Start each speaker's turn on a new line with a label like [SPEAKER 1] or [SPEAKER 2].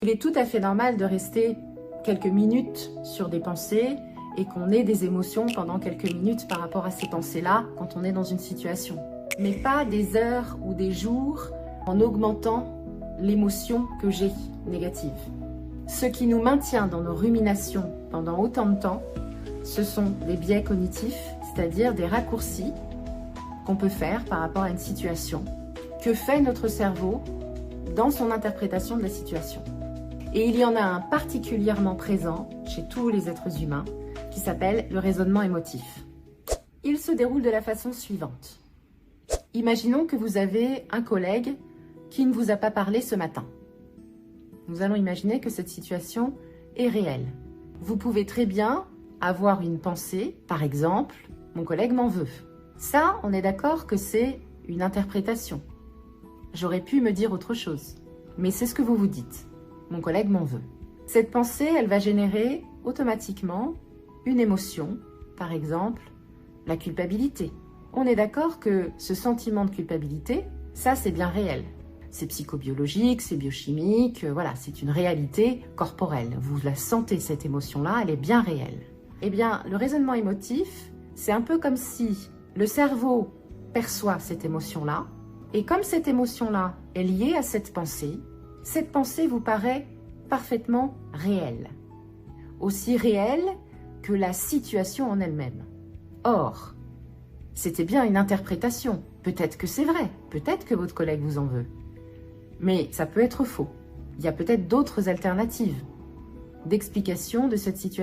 [SPEAKER 1] Il est tout à fait normal de rester quelques minutes sur des pensées et qu'on ait des émotions pendant quelques minutes par rapport à ces pensées-là quand on est dans une situation. Mais pas des heures ou des jours en augmentant l'émotion que j'ai négative. Ce qui nous maintient dans nos ruminations pendant autant de temps, ce sont des biais cognitifs, c'est-à-dire des raccourcis qu'on peut faire par rapport à une situation. Que fait notre cerveau dans son interprétation de la situation? Et il y en a un particulièrement présent chez tous les êtres humains qui s'appelle le raisonnement émotif. Il se déroule de la façon suivante. Imaginons que vous avez un collègue qui ne vous a pas parlé ce matin. Nous allons imaginer que cette situation est réelle. Vous pouvez très bien avoir une pensée, par exemple, mon collègue m'en veut. Ça, on est d'accord que c'est une interprétation. J'aurais pu me dire autre chose, mais c'est ce que vous vous dites. Mon collègue m'en veut. Cette pensée, elle va générer automatiquement une émotion, par exemple, la culpabilité. On est d'accord que ce sentiment de culpabilité, ça c'est bien réel. C'est psychobiologique, c'est biochimique, voilà, c'est une réalité corporelle. Vous la sentez cette émotion-là, elle est bien réelle. Eh bien, le raisonnement émotif, c'est un peu comme si le cerveau perçoit cette émotion-là, et comme cette émotion-là est liée à cette pensée vous paraît parfaitement réelle. Aussi réelle que la situation en elle-même. Or, c'était bien une interprétation. Peut-être que c'est vrai, peut-être que votre collègue vous en veut. Mais ça peut être faux. Il y a peut-être d'autres alternatives d'explication de cette situation.